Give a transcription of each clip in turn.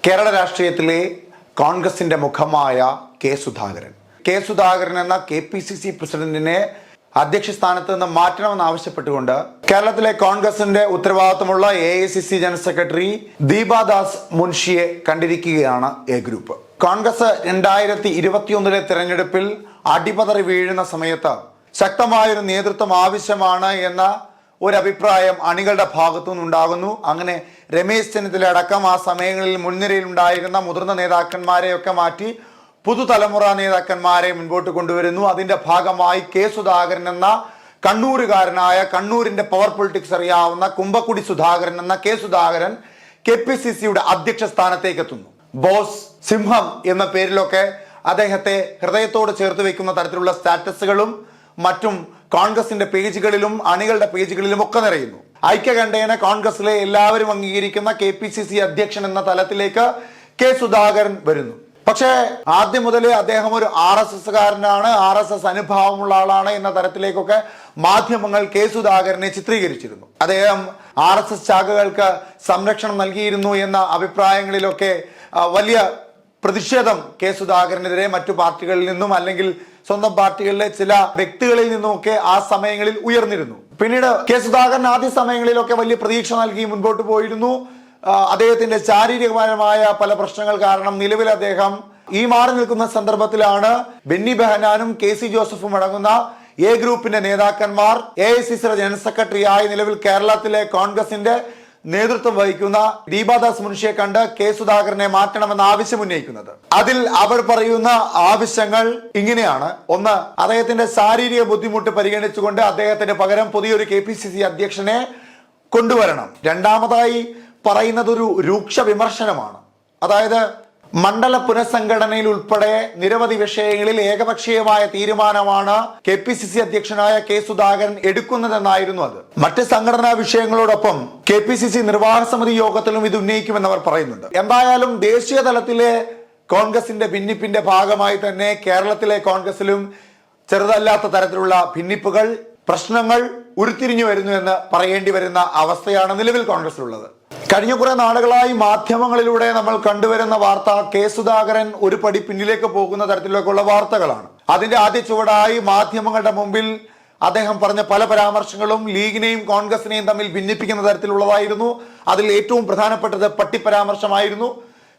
കേരള രാഷ്ട്രീയത്തിലെ കോൺഗ്രസിന്റെ മുഖമായ കെ സുധാകരൻ എന്ന KPCC പ്രസിഡന്റിനെ അധ്യക്ഷ സ്ഥാനത്ത് നിന്ന് മാറ്റണമെന്ന് ആവശ്യപ്പെട്ടുകൊണ്ട് കേരളത്തിലെ കോൺഗ്രസിന്റെ ഉത്തരവാദിത്തമുള്ള AICC ജനറൽ സെക്രട്ടറി ദീപാദാസ് മുൻഷിയെ കണ്ടിരിക്കുകയാണ് എ ഗ്രൂപ്പ്. കോൺഗ്രസ് 2021 തെരഞ്ഞെടുപ്പിൽ അടിപതറി വീഴുന്ന സമയത്ത് ശക്തമായൊരു നേതൃത്വം ആവശ്യമാണ് എന്ന ഒരു അഭിപ്രായം അണികളുടെ ഭാഗത്തു നിന്നുണ്ടാകുന്നു. അങ്ങനെ രമേശ് ചെന്നിത്തല അടക്കം ആ സമയങ്ങളിൽ മുൻനിരയിൽ ഉണ്ടായിരുന്ന മുതിർന്ന നേതാക്കന്മാരെയൊക്കെ മാറ്റി പുതുതലമുറ നേതാക്കന്മാരെ മുൻപോട്ട് കൊണ്ടുവരുന്നു. അതിന്റെ ഭാഗമായി കെ സുധാകരൻ എന്ന കണ്ണൂരുകാരനായ, കണ്ണൂരിന്റെ പവർ പൊളിറ്റിക്സ് അറിയാവുന്ന കുമ്പക്കുടി സുധാകരൻ എന്ന കെ സുധാകരൻ KPCCയുടെ അധ്യക്ഷ സ്ഥാനത്തേക്ക് എത്തുന്നു. ബോസ് സിംഹം എന്ന പേരിലൊക്കെ അദ്ദേഹത്തെ ഹൃദയത്തോട് ചേർത്ത് വെക്കുന്ന തരത്തിലുള്ള സ്റ്റാറ്റസുകളും മറ്റും കോൺഗ്രസിന്റെ പേജുകളിലും അണികളുടെ പേജുകളിലും ഒക്കെ നിറയുന്നു. ഐക്യകണ്ഠേന കോൺഗ്രസിലെ എല്ലാവരും അംഗീകരിക്കുന്ന KPCC അധ്യക്ഷൻ എന്ന തലത്തിലേക്ക് കെ സുധാകരൻ വരുന്നു. പക്ഷേ ആദ്യം മുതലേ അദ്ദേഹം ഒരു RSSകാരനാണ്, RSS അനുഭാവമുള്ള ആളാണ് എന്ന തരത്തിലേക്കൊക്കെ മാധ്യമങ്ങൾ കെ സുധാകരനെ ചിത്രീകരിച്ചിരുന്നു. അദ്ദേഹം RSS ശാഖകൾക്ക് സംരക്ഷണം നൽകിയിരുന്നു എന്ന അഭിപ്രായങ്ങളിലൊക്കെ വലിയ പ്രതിഷേധം കെ സുധാകരനെതിരെ മറ്റു പാർട്ടികളിൽ നിന്നും അല്ലെങ്കിൽ സ്വന്തം പാർട്ടികളിലെ ചില വ്യക്തികളിൽ നിന്നുമൊക്കെ ആ സമയങ്ങളിൽ ഉയർന്നിരുന്നു. പിന്നീട് കെ സുധാകരൻ ആദ്യ സമയങ്ങളിലൊക്കെ വലിയ പ്രതീക്ഷ നൽകി മുൻപോട്ട് പോയിരുന്നു. അദ്ദേഹത്തിന്റെ ശാരീരികപരമായ പല പ്രശ്നങ്ങൾ കാരണം നിലവിൽ അദ്ദേഹം ഈ മാറി നിൽക്കുന്ന സന്ദർഭത്തിലാണ് ബെന്നി ബെഹനാനും KC ജോസഫും അടങ്ങുന്ന എ ഗ്രൂപ്പിന്റെ നേതാക്കന്മാർ AICC ജനറൽ സെക്രട്ടറിയായി നിലവിൽ കേരളത്തിലെ കോൺഗ്രസിന്റെ നേതൃത്വം വഹിക്കുന്ന ദീപാദാസ് മുൻഷിയെ കണ്ട് കെ സുധാകരനെ മാറ്റണമെന്ന ആവശ്യം ഉന്നയിക്കുന്നത്. അതിൽ അവർ പറയുന്ന ആവശ്യങ്ങൾ ഇങ്ങനെയാണ്. ഒന്ന്, അദ്ദേഹത്തിന്റെ ശാരീരിക ബുദ്ധിമുട്ട് പരിഗണിച്ചുകൊണ്ട് അദ്ദേഹത്തിന് പകരം പുതിയൊരു KPCC അധ്യക്ഷനെ കൊണ്ടുവരണം. രണ്ടാമതായി പറയുന്നത് ഒരു രൂക്ഷ വിമർശനമാണ്. അതായത് മണ്ഡല പുനഃസംഘടനയിൽ ഉൾപ്പെടെ നിരവധി വിഷയങ്ങളിൽ ഏകപക്ഷീയമായ തീരുമാനമാണ് KPCC അധ്യക്ഷനായ കെ സുധാകരൻ എടുക്കുന്നതെന്നായിരുന്നു അത്. മറ്റ് സംഘടനാ വിഷയങ്ങളോടൊപ്പം KPCC നിർവാഹക സമിതി യോഗത്തിലും ഇത് ഉന്നയിക്കുമെന്ന് അവർ പറയുന്നുണ്ട്. എന്തായാലും ദേശീയ തലത്തിലെ കോൺഗ്രസിന്റെ ഭിന്നിപ്പിന്റെ ഭാഗമായി തന്നെ കേരളത്തിലെ കോൺഗ്രസിലും ചെറുതല്ലാത്ത തരത്തിലുള്ള ഭിന്നിപ്പുകൾ, പ്രശ്നങ്ങൾ ഉരുത്തിരിഞ്ഞു വരുന്നു എന്ന് പറയേണ്ടി വരുന്ന അവസ്ഥയാണ് നിലവിൽ കോൺഗ്രസിലുള്ളത്. കഴിഞ്ഞ കുറെ നാളുകളായി മാധ്യമങ്ങളിലൂടെ നമ്മൾ കണ്ടുവരുന്ന വാർത്ത കെ സുധാകരൻ ഒരു പടി പിന്നിലേക്ക് പോകുന്ന തരത്തിലേക്കുള്ള വാർത്തകളാണ്. അതിന്റെ ആദ്യ ചുവടായി മാധ്യമങ്ങളുടെ മുമ്പിൽ അദ്ദേഹം പറഞ്ഞ പല പരാമർശങ്ങളും ലീഗിനെയും കോൺഗ്രസിനെയും തമ്മിൽ ഭിന്നിപ്പിക്കുന്ന തരത്തിലുള്ളതായിരുന്നു. അതിൽ ഏറ്റവും പ്രധാനപ്പെട്ടത് പട്ടി പരാമർശമായിരുന്നു.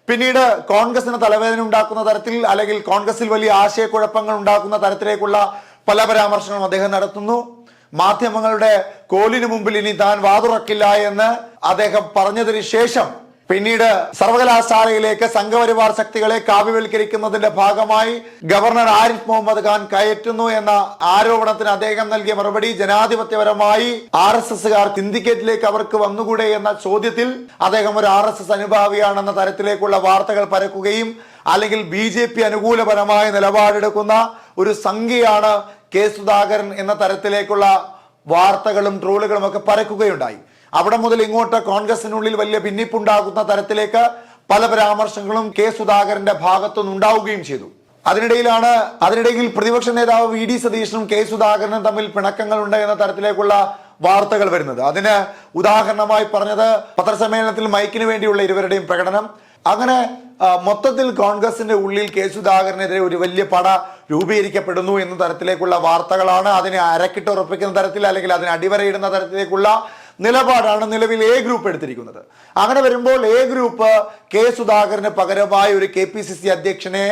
പിന്നീട് കോൺഗ്രസിന് തലവേദന ഉണ്ടാക്കുന്ന തരത്തിൽ അല്ലെങ്കിൽ കോൺഗ്രസിൽ വലിയ ആശയക്കുഴപ്പങ്ങൾ ഉണ്ടാക്കുന്ന തരത്തിലേക്കുള്ള പല പരാമർശങ്ങളും അദ്ദേഹം നടത്തുന്നു. മാധ്യമങ്ങളുടെ കോലിന് മുമ്പിൽ ഇനി താൻ വാതുറക്കില്ല എന്ന് അദ്ദേഹം പറഞ്ഞതിന് ശേഷം പിന്നീട് സർവകലാശാലയിലേക്ക് സംഘപരിവാർ ശക്തികളെ കാവ്യവൽക്കരിക്കുന്നതിന്റെ ഭാഗമായി ഗവർണർ ആരിഫ് മുഹമ്മദ് ഖാൻ കയറ്റുന്നു എന്ന ആരോപണത്തിന് അദ്ദേഹം നൽകിയ മറുപടി ജനാധിപത്യപരമായി RSSകാർ സിൻഡിക്കേറ്റിലേക്ക് അവർക്ക് വന്നുകൂടെ എന്ന ചോദ്യത്തിൽ അദ്ദേഹം ഒരു RSS അനുഭാവിയാണെന്ന തരത്തിലേക്കുള്ള വാർത്തകൾ പരക്കുകയും അല്ലെങ്കിൽ BJP അനുകൂലപരമായ നിലപാടെടുക്കുന്ന ഒരു സംഖ്യയാണ് കെ സുധാകരൻ എന്ന തരത്തിലേക്കുള്ള വാർത്തകളും ട്രോളുകളും ഒക്കെ പരക്കുകയുണ്ടായി. അവിടെ മുതൽ ഇങ്ങോട്ട് കോൺഗ്രസിനുള്ളിൽ വലിയ ഭിന്നിപ്പുണ്ടാകുന്ന തരത്തിലേക്ക് പല പരാമർശങ്ങളും കെ സുധാകരന്റെ ഭാഗത്തുനിന്ന് ഉണ്ടാവുകയും ചെയ്തു. അതിനിടയിൽ പ്രതിപക്ഷ നേതാവ് VD സതീശനും കെ സുധാകരനും തമ്മിൽ പിണക്കങ്ങളുണ്ട് എന്ന തരത്തിലേക്കുള്ള വാർത്തകൾ വരുന്നത്. അതിന് ഉദാഹരണമായി പറഞ്ഞത് പത്രസമ്മേളനത്തിൽ മൈക്കിന് വേണ്ടിയുള്ള ഇരുവരുടെയും പ്രകടനം. അങ്ങനെ മൊത്തത്തിൽ കോൺഗ്രസിന്റെ ഉള്ളിൽ കെ സുധാകരനെതിരെ ഒരു വലിയ പട രൂപീകരിക്കപ്പെടുന്നു എന്ന തരത്തിലേക്കുള്ള വാർത്തകളാണ്. അതിനെ അരക്കിട്ടുറപ്പിക്കുന്ന തരത്തിൽ അല്ലെങ്കിൽ അതിനെ അടിവരയിടുന്ന തരത്തിലേക്കുള്ള നിലപാടാണ് നിലവിൽ എ ഗ്രൂപ്പ് എടുത്തിരിക്കുന്നത്. അങ്ങനെ വരുമ്പോൾ എ ഗ്രൂപ്പ് കെ സുധാകരന് പകരമായി ഒരു KPCC അധ്യക്ഷനെ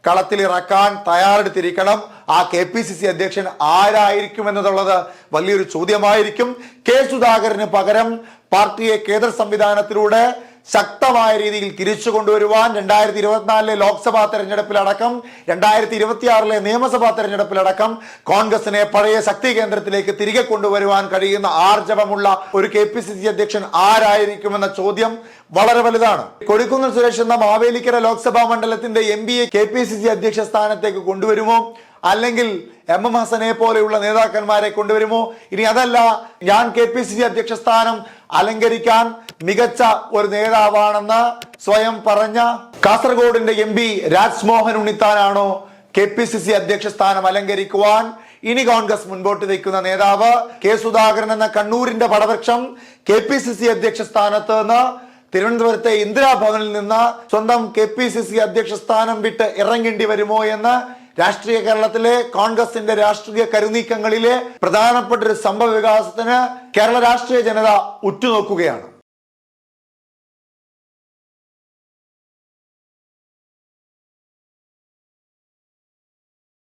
കളത്തിലിറക്കാൻ തയ്യാറെടുത്തിരിക്കണം. ആ KPCC അധ്യക്ഷൻ ആരായിരിക്കും എന്നതുള്ളത് വലിയൊരു ചോദ്യമായിരിക്കും. കെ സുധാകരന് പകരം പാർട്ടിയെ കേന്ദ്ര സംവിധാനത്തിലൂടെ ശക്തമായ രീതിയിൽ തിരിച്ചു കൊണ്ടുവരുവാൻ 2024 ലോക്സഭാ തെരഞ്ഞെടുപ്പിലടക്കം 2026 നിയമസഭാ തെരഞ്ഞെടുപ്പിലടക്കം കോൺഗ്രസിനെ പഴയ ശക്തി കേന്ദ്രത്തിലേക്ക് തിരികെ കൊണ്ടുവരുവാൻ കഴിയുന്ന ആർജവമുള്ള ഒരു KPCC അധ്യക്ഷൻ ആരായിരിക്കുമെന്ന ചോദ്യം വളരെ വലുതാണ്. കൊടിക്കുന്നിൽ സുരേഷ് എന്ന മാവേലിക്കര ലോക്സഭാ മണ്ഡലത്തിന്റെ MP KPCC അധ്യക്ഷ സ്ഥാനത്തേക്ക് കൊണ്ടുവരുമോ, അല്ലെങ്കിൽ MM ഹസനെ പോലെയുള്ള നേതാക്കന്മാരെ കൊണ്ടുവരുമോ? ഇനി അതല്ല, ഞാൻ KPCC അധ്യക്ഷ സ്ഥാനം അലങ്കരിക്കാൻ മികച്ച ഒരു നേതാവാണെന്ന് സ്വയം പറഞ്ഞ കാസർഗോഡിന്റെ MP രാജ്മോഹൻ ഉണ്ണിത്താനാണോ KPCC അധ്യക്ഷ സ്ഥാനം അലങ്കരിക്കുവാൻ ഇനി കോൺഗ്രസ് മുൻപോട്ട് വയ്ക്കുന്ന നേതാവ്? കെ സുധാകരൻ എന്ന കണ്ണൂരിന്റെ പടവൃക്ഷം KPCC അധ്യക്ഷ സ്ഥാനത്ത് നിന്ന് തിരുവനന്തപുരത്തെ ഇന്ദിരാഭവനിൽ നിന്ന് സ്വന്തം KPCC അധ്യക്ഷ സ്ഥാനം വിട്ട് ഇറങ്ങേണ്ടി വരുമോ എന്ന് രാഷ്ട്രീയ കേരളത്തിലെ കോൺഗ്രസിന്റെ രാഷ്ട്രീയ കരുനീക്കങ്ങളിലെ പ്രധാനപ്പെട്ട ഒരു സംഭവ വികാസത്തിന് കേരള രാഷ്ട്രീയ ജനത ഉറ്റുനോക്കുകയാണ്.